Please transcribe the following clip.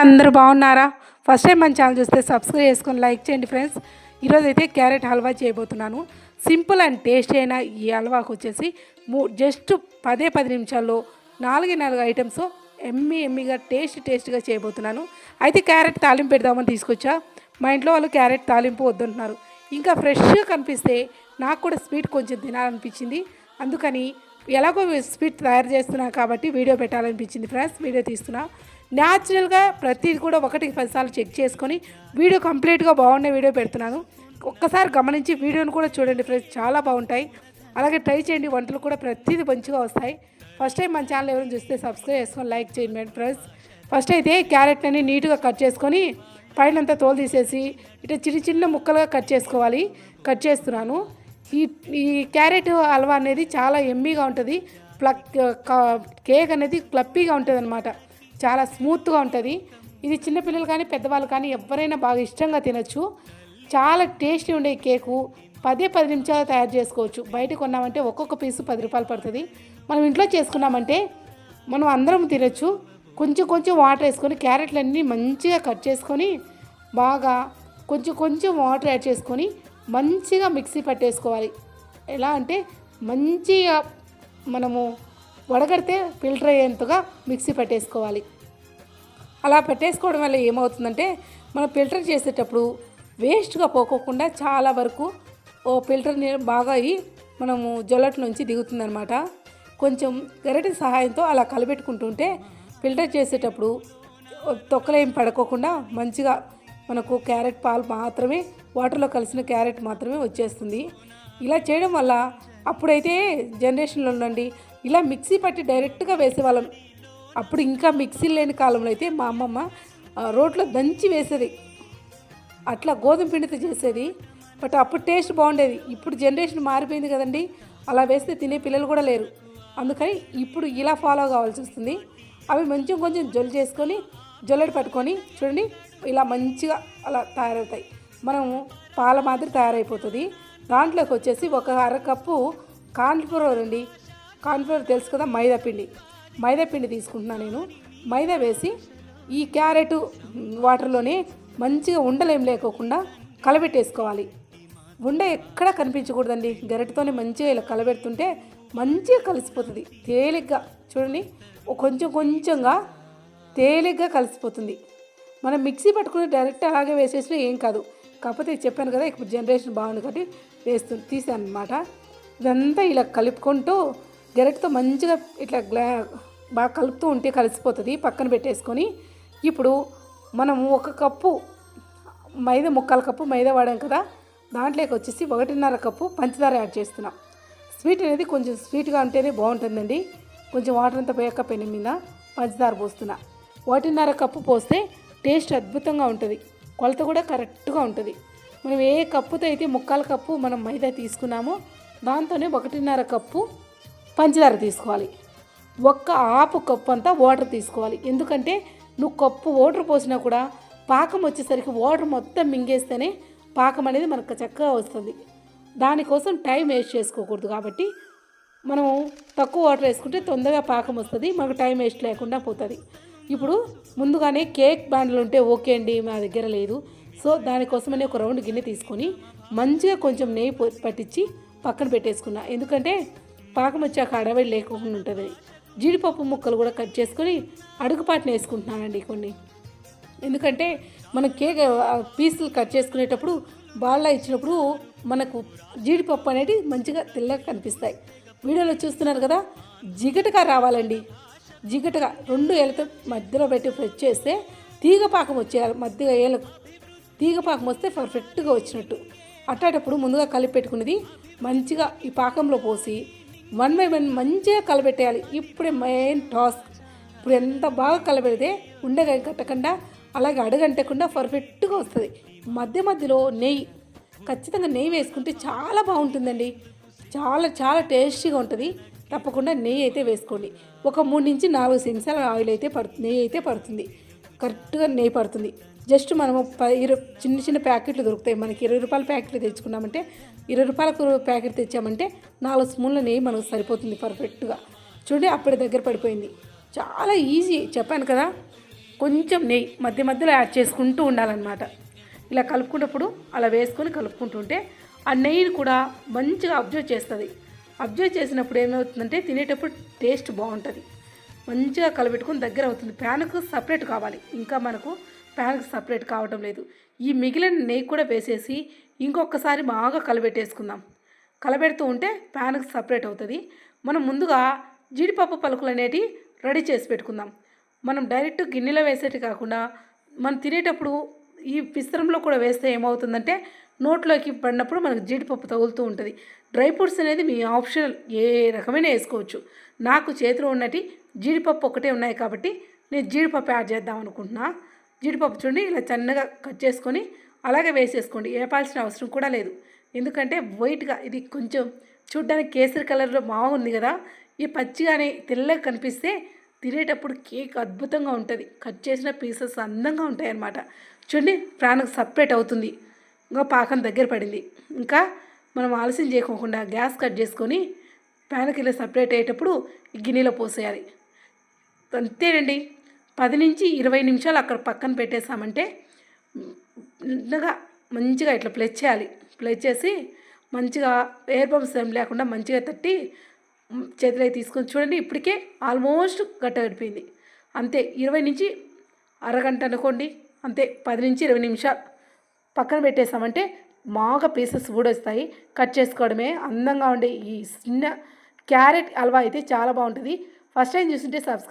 అందరూ బాగున్నారా? First time మన ఛానల్ చూస్తే సబ్స్క్రైబ్ చేసుకొని లైక్ చేయండి ఫ్రెండ్స్. ఈరోజు అయితే క్యారెట్ హల్వా చేయబోతున్నాను. సింపుల్ అండ్ టేస్టీ అయిన ఈ హల్వాకు వచ్చేసి జస్ట్ 10 నిమిషాల్లో 4 ఐటమ్స్ ఎమ్మిగా టేస్టీగా చేయబోతున్నాను. అయితే క్యారెట్ తాలింపు పెడదామని తీసుకొచ్చా. మా ఇంట్లో వాళ్ళు క్యారెట్ తాలింపు వద్దంటున్నారు. ఇంకా ఫ్రెష్గా కనిపిస్తే నాకు కూడా స్వీట్ కొంచెం తినాలనిపించింది. అందుకని ఎలాగో స్వీట్ తయారు చేస్తున్నా కాబట్టి వీడియో పెట్టాలనిపించింది ఫ్రెండ్స్. వీడియో తీస్తున్నా. న్యాచురల్గా ప్రతిది కూడా 1-10 సార్లు చెక్ చేసుకొని వీడియో కంప్లీట్గా బాగున్న వీడియో పెడుతున్నాను. ఒక్కసారి గమనించి వీడియోను కూడా చూడండి ఫ్రెండ్స్, చాలా బాగుంటాయి. అలాగే ట్రై చేయండి, వంటలు కూడా ప్రతిదీ మంచిగా వస్తాయి. ఫస్ట్ టైం మన ఛానల్ ఎవరైనా చూస్తే సబ్స్క్రైబ్ చేసుకొని లైక్ చేయండి ఫ్రెండ్స్. ఫస్ట్ అయితే క్యారెట్ని నీట్గా కట్ చేసుకొని పైనంతా తోలు తీసేసి ఇట్లా చిన్న ముక్కలుగా కట్ చేసుకోవాలి. కట్ చేస్తున్నాను. ఈ క్యారెట్ హల్వా అనేది చాలా ఎమ్మీగా ఉంటుంది. కేక్ అనేది ఫ్లప్పీగా ఉంటుంది అనమాట. చాలా స్మూత్గా ఉంటుంది. ఇది చిన్నపిల్లలు కానీ పెద్దవాళ్ళు కానీ ఎవరైనా బాగా ఇష్టంగా తినచ్చు. చాలా టేస్టీ ఉండే కేకు 10 నిమిషాలు తయారు చేసుకోవచ్చు. బయట కొన్నామంటే ఒక్కొక్క పీసు 10 రూపాయలు పడుతుంది. మనం ఇంట్లో చేసుకున్నామంటే మనం అందరం తినచ్చు. కొంచెం వాటర్ వేసుకొని క్యారెట్లన్నీ మంచిగా కట్ చేసుకొని బాగా కొంచెం వాటర్ యాడ్ చేసుకొని మంచిగా మిక్సీ పట్టేసుకోవాలి. ఎలా అంటే మంచిగా మనము వడగడితే ఫిల్టర్ అయ్యేంతగా మిక్సీ పట్టేసుకోవాలి. అలా పెట్టేసుకోవడం వల్ల ఏమవుతుందంటే మనం ఫిల్టర్ చేసేటప్పుడు వేస్ట్గా పోకోకుండా చాలా వరకు ఫిల్టర్ బాగా అయ్యి మనము జొల్లటి నుంచి దిగుతుందనమాట. కొంచెం గరిటె సహాయంతో అలా కలబెట్టుకుంటుంటే ఫిల్టర్ చేసేటప్పుడు తొక్కలేం పడుకోకుండా మంచిగా మనకు క్యారెట్ పాలు మాత్రమే, వాటర్లో కలిసిన క్యారెట్ మాత్రమే వచ్చేస్తుంది. ఇలా చేయడం వల్ల అప్పుడైతే జనరేషన్లో నుండి ఇలా మిక్సీ పట్టి డైరెక్ట్గా వేసేవాళ్ళం. అప్పుడు ఇంకా మిక్సీ లేని కాలంలో అయితే మా అమ్మమ్మ రోట్లో దంచి వేసేది. అట్లా గోధుమ పిండితో చేసేది. బట్ అప్పుడు టేస్ట్ బాగుండేది. ఇప్పుడు జనరేషన్ మారిపోయింది కదండి, అలా వేస్తే తినే పిల్లలు కూడా లేరు. అందుకని ఇప్పుడు ఇలా ఫాలో కావాల్సి వస్తుంది. అవి కొంచెం జొల్లు చేసుకొని జొల్లడి పట్టుకొని చూడండి ఇలా మంచిగా అలా తయారవుతాయి. మనము పాల మాదిరి తయారైపోతుంది. దాంట్లోకి వచ్చేసి 1 అరకప్పు కార్న్ఫ్లోర్ అండి. కార్న్ఫ్లోర్ తెలుసు కదా, మైదా పిండి తీసుకుంటున్నాను నేను. మైదా వేసి ఈ క్యారెట్ వాటర్లోనే మంచిగా ఉండలేం లేకోకుండా కలబెట్టేసుకోవాలి. ఉండ ఎక్కడ కనిపించకూడదండి. గరిటతోనే మంచిగా ఇలా కలబెడుతుంటే మంచిగా కలిసిపోతుంది తేలిగ్గా. చూడండి కొంచెంగా తేలిగ్గా కలిసిపోతుంది. మనం మిక్సీ పట్టుకుని డైరెక్ట్ అలాగే వేసేసినా ఏం కాదు. కాకపోతే చెప్పాను కదా, ఇప్పుడు జనరేషన్ బాగుంది కాబట్టి తీసాను అనమాట. ఇదంతా ఇలా కలుపుకుంటూ గరిటతో మంచిగా ఇట్లా బాగా కలుపుతూ ఉంటే కలిసిపోతుంది. పక్కన పెట్టేసుకొని ఇప్పుడు మనము 1 కప్పు మైదా, 3/4 కప్పు మైదా వాడాం కదా, దాంట్లోకి వచ్చేసి 1.5 కప్పు పంచదార యాడ్ చేస్తున్నాం. స్వీట్ అనేది కొంచెం స్వీట్గా ఉంటేనే బాగుంటుందండి. కొంచెం వాటర్ అంతా పోయాక పెనం మీద పంచదార పోస్తున్నా. 1.5 కప్పు పోస్తే టేస్ట్ అద్భుతంగా ఉంటుంది. కొలత కూడా కరెక్ట్గా ఉంటుంది. మనం ఏ కప్పుతో అయితే 3/4 కప్పు మనం మైదా తీసుకున్నామో దాంతోనే 1.5 కప్పు పంచదార తీసుకోవాలి. 1/2 కప్పు అంతా వాటర్ తీసుకోవాలి. ఎందుకంటే నువ్వు కప్పు వాటర్ పోసినా కూడా పాకం వచ్చేసరికి వాటర్ మొత్తం మింగేస్తేనే పాకం అనేది మనకు చక్కగా వస్తుంది. దానికోసం టైం వేస్ట్ చేసుకోకూడదు. కాబట్టి మనం తక్కువ వాటర్ వేసుకుంటే తొందరగా పాకం వస్తుంది, మనకు టైం వేస్ట్ లేకుండా పోతుంది. ఇప్పుడు ముందుగానే కేక్ బ్యాండ్లు ఉంటే ఓకే అండి, మా దగ్గర లేదు. సో దానికోసమని ఒక రౌండ్ గిన్నె తీసుకొని మంచిగా కొంచెం నెయ్యి పట్టించి పక్కన పెట్టేసుకున్నా. ఎందుకంటే పాకం వచ్చాక అడవి లేకుండా ఉంటుంది. జీడిపప్పు ముక్కలు కూడా కట్ చేసుకొని అడుగుపాటున వేసుకుంటున్నానండి కొన్ని. ఎందుకంటే మనం కేక్ పీసులు కట్ చేసుకునేటప్పుడు బాల్లా ఇచ్చినప్పుడు మనకు జీడిపప్పు అనేది మంచిగా తెల్లగా కనిపిస్తాయి. వీడియోలో చూస్తున్నారు కదా, జిగటగా రావాలండి. జిగటగా 2 ఏళ్ళతో మధ్యలో పెట్టి ఫ్రెష్ చేస్తే తీగపాకం వచ్చేయాలి. మధ్యగా ఏళ్ళకు తీగపాకం వస్తే పర్ఫెక్ట్గా వచ్చినట్టు. అట్లాంటప్పుడు ముందుగా కలిపి పెట్టుకునేది మంచిగా ఈ పాకంలో పోసి 1 by 1 మంచిగా కలబెట్టేయాలి. ఇప్పుడే మెయిన్ టాస్క్. ఇప్పుడు ఎంత బాగా కలబెడితే ఉండగా కట్టకుండా అలాగే అడగంటకుండా పర్ఫెక్ట్గా వస్తుంది. మధ్యలో నెయ్యి, ఖచ్చితంగా నెయ్యి వేసుకుంటే చాలా బాగుంటుందండి. చాలా టేస్టీగా ఉంటుంది. తప్పకుండా నెయ్యి అయితే వేసుకోండి. ఒక 3 నుంచి 4 నిమిషాల ఆయిల్ అయితే నెయ్యి అయితే పడుతుంది. కరెక్ట్గా నెయ్యి పడుతుంది. జస్ట్ మనము చిన్న ప్యాకెట్లు దొరుకుతాయి మనకి. 20 రూపాయల ప్యాకెట్లు తెచ్చుకున్నామంటే, 20 రూపాయలకు ప్యాకెట్ తెచ్చామంటే 4 స్పూన్ల నెయ్యి మనకు సరిపోతుంది పర్ఫెక్ట్గా. చూడండి అప్పుడే దగ్గర పడిపోయింది. చాలా ఈజీ, చెప్పాను కదా. కొంచెం నెయ్యి మధ్య మధ్యలో యాడ్ చేసుకుంటూ ఉండాలన్నమాట. ఇలా కలుపుకున్నప్పుడు అలా వేసుకొని కలుపుకుంటుంటే ఆ నెయ్యిని కూడా మంచిగా అబ్జర్వ్ చేస్తుంది. అబ్జర్వ్ చేసినప్పుడు ఏమవుతుందంటే తినేటప్పుడు టేస్ట్ బాగుంటుంది. మంచిగా కలబెట్టుకొని దగ్గర అవుతుంది. ప్యాన్కు సపరేట్ కావాలి, ఇంకా మనకు ప్యాన్కి సపరేట్ కావటం లేదు. ఈ మిగిలిన నెయ్యి కూడా వేసేసి ఇంకొకసారి బాగా కలబెట్టేసుకుందాం. కలబెడుతూ ఉంటే ప్యాన్కి సపరేట్ అవుతుంది. మనం ముందుగా జీడిపప్పు పలుకులు అనేటివి రెడీ చేసి పెట్టుకుందాం. మనం డైరెక్ట్ గిన్నెలో వేసేటి కాకుండా మనం తినేటప్పుడు ఈ పిస్తరంలో కూడా వేస్తే ఏమవుతుందంటే నోట్లోకి పడినప్పుడు మనకు జీడిపప్పు తగులుతూ ఉంటుంది. డ్రై ఫ్రూట్స్ అనేది మీ ఆప్షనల్, ఏ రకమైన వేసుకోవచ్చు. నాకు చేతిలో ఉన్నటి జీడిపప్పు ఒకటే ఉన్నాయి కాబట్టి నేను జీడిపప్పు యాడ్ చేద్దాం అనుకుంటున్నా. జీడిపప్పు చూడండి ఇలా చిన్నగా కట్ చేసుకొని అలాగే వేసేసుకోండి. వేపాల్సిన అవసరం కూడా లేదు. ఎందుకంటే వైట్గా ఇది కొంచెం చూడ్డానికి కేసరి కలర్లో బాగుంది కదా. ఈ పచ్చిగానే తెల్లగా కనిపిస్తే తినేటప్పుడు కేక్ అద్భుతంగా ఉంటుంది. కట్ చేసిన పీసెస్ అందంగా ఉంటాయి అన్నమాట. చూడండి ప్రాణకు సపరేట్ అవుతుంది. ఇంకా పాకం దగ్గర పడింది. ఇంకా మనం ఆలస్యం చేయకోకుండా గ్యాస్ కట్ చేసుకొని ప్యాన్కి ఇలా సపరేట్ అయ్యేటప్పుడు ఈ గిన్నెలో పోసేయాలి. అంతేనండి. 10 నుంచి 20 నిమిషాలు అక్కడ పక్కన పెట్టేసామంటే చిన్నగా మంచిగా ఇట్లా ప్లేస్ చేయాలి. ప్లేస్ చేసి మంచిగా ఎయిర్ బబుల్స్ ఏం లేకుండా మంచిగా తట్టి చేతిలోకి తీసుకొని చూడండి ఇప్పటికే ఆల్మోస్ట్ గట్టగడిపోయింది. అంతే 20 నుంచి అరగంట అనుకోండి. అంతే 10 నుంచి 20 నిమిషాలు పక్కన పెట్టేసామంటే బాగా పీసెస్ కూడా వస్తాయి. కట్ చేసుకోవడమే. అందంగా ఉండే ఈ చిన్న క్యారెట్ హల్వా అయితే చాలా బాగుంటుంది. ఫస్ట్ టైం చూస్తుంటే సబ్స్క్రైబ్